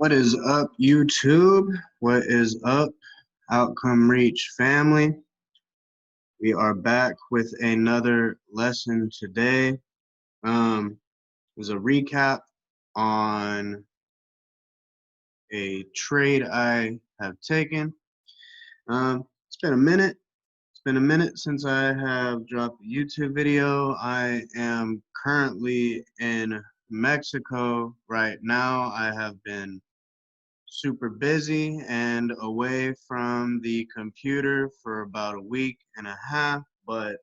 What is up, YouTube? What is up, Outcome Reach family? We are back with another lesson today. There's a recap on a trade I have taken. It's been a minute. It's been a minute since I have dropped a YouTube video. I am currently in Mexico right now. I have been super busy and away from the computer for about a week and a half, but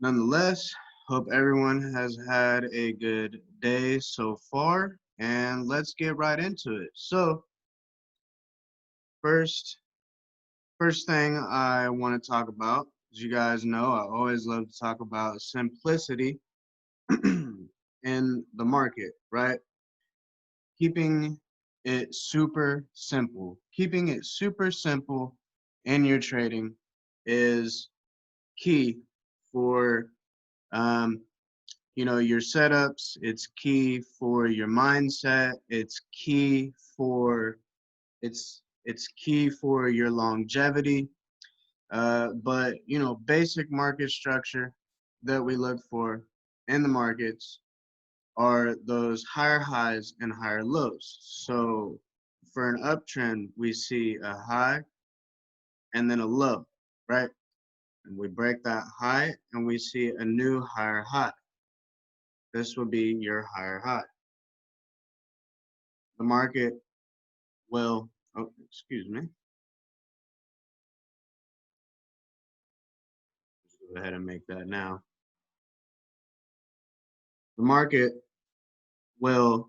nonetheless, hope everyone has had a good day so far, and let's get right into it. So first thing I want to talk about, as you guys know, I always love to talk about simplicity in the market, right? Keeping it super simple. Keeping it super simple in your trading is key for your setups. It's key for your mindset. It's key for your longevity. But basic market structure that we look for in the markets are those higher highs and higher lows. So for an uptrend, we see a high and then a low, right? And we break that high and we see a new higher high. This will be your higher high. The market will, excuse me. Let's go ahead and make that now. The market will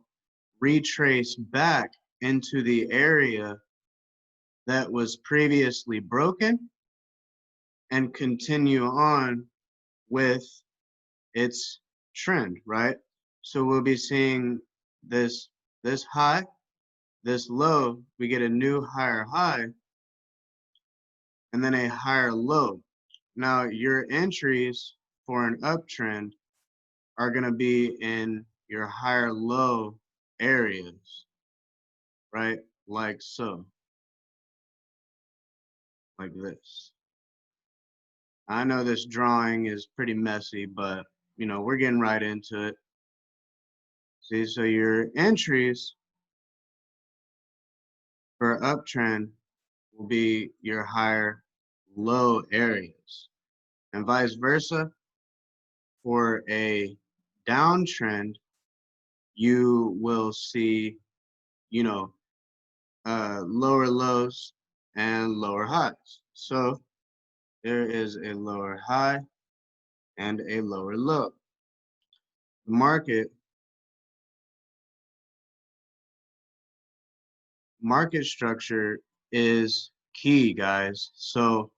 retrace back into the area that was previously broken and continue on with its trend, right? So we'll be seeing this high, this low, we get a new higher high, and then a higher low. Now your entries for an uptrend are going to be in your higher low areas, right? Like so, like this. I know this drawing is pretty messy, but we're getting right into it. See, so your entries for uptrend will be your higher low areas, and vice versa. For a downtrend, you will see, lower lows and lower highs. So there is a lower high and a lower low. The market structure is key, guys. So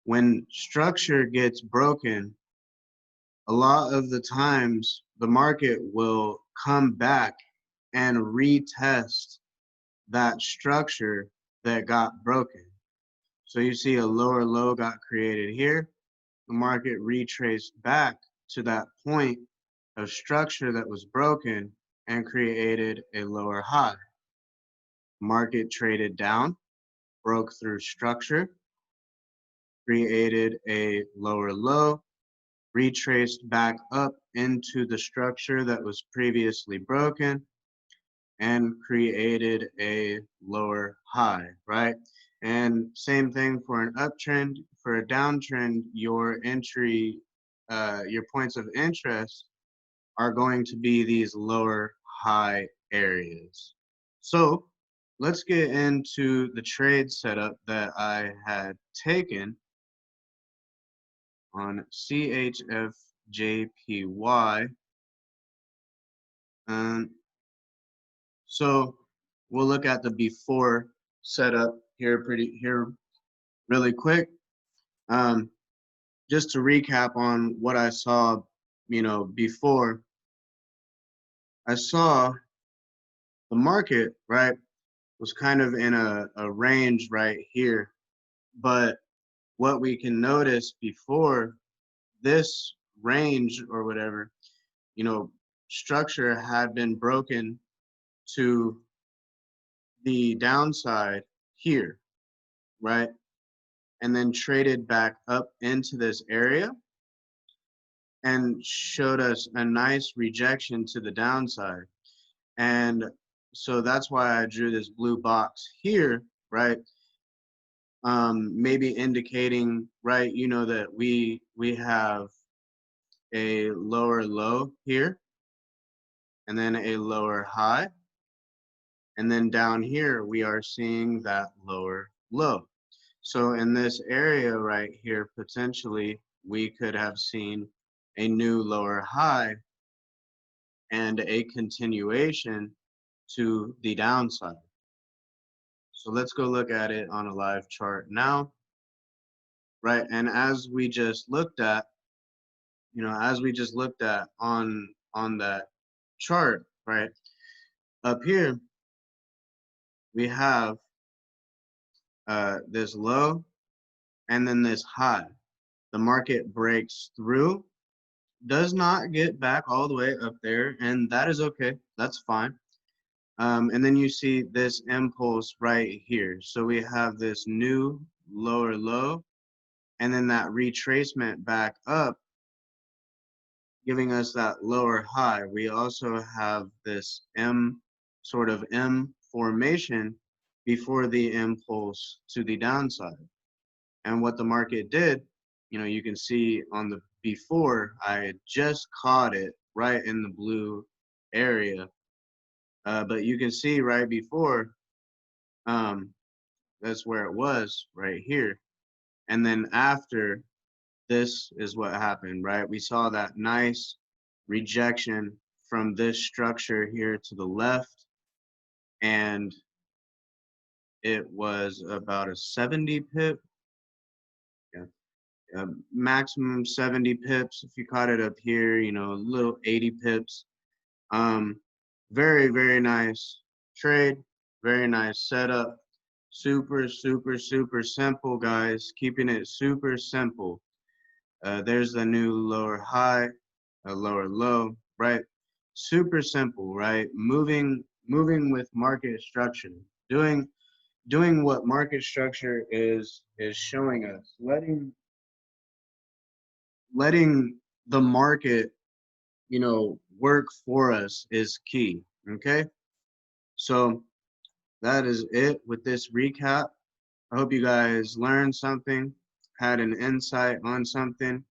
when structure gets broken, a lot of the times the market will come back and retest that structure that got broken. So you see a lower low got created here. The market retraced back to that point of structure that was broken and created a lower high. Market traded down, broke through structure, created a lower low, retraced back up into the structure that was previously broken, and created a lower high, right? And same thing for an uptrend. For a downtrend, your points of interest are going to be these lower high areas. So let's get into the trade setup that I had taken on CHF JPY. So we'll look at the before setup here really quick. Just to recap on what I saw, before. I saw the market, right, was kind of in a range right here. But what we can notice before this range or whatever, structure had been broken to the downside here, right? And then traded back up into this area and showed us a nice rejection to the downside. And so that's why I drew this blue box here, right? Maybe indicating, right, you know, that we have a lower low here, and then a lower high, and then down here we are seeing that lower low. So in this area right here, potentially we could have seen a new lower high and a continuation to the downside. So let's go look at it on a live chart now, right? And as we just looked at, you know, as we just looked at on that chart, right? Up here, we have this low and then this high. The market breaks through, does not get back all the way up there, and that is okay. That's fine. And then you see this impulse right here. So we have this new lower low, and then that retracement back up, giving us that lower high. We also have this sort of M formation before the impulse to the downside. And what the market did, you know, you can see on the before, I had just caught it right in the blue area. But you can see right before, that's where it was right here. And then after, this is what happened, right? We saw that nice rejection from this structure here to the left, and it was about a 70 pip, maximum 70 pips. If you caught it up here, you know, a little 80 pips. Very, very nice trade, very nice setup. Super, super, super simple, guys. Keeping it super simple. There's the new lower high, a lower low, right? Super simple, right? Moving with market structure, doing what market structure is showing us, letting the market, you know, work for us is key. Okay, so that is it with this recap. I hope you guys learned something, had an insight on something.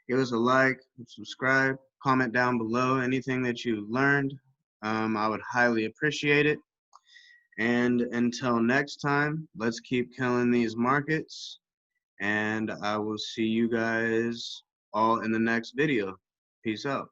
Give us a like, subscribe, comment down below anything that you learned. I would highly appreciate it. And until next time, let's keep killing these markets. And I will see you guys all in the next video. Peace out.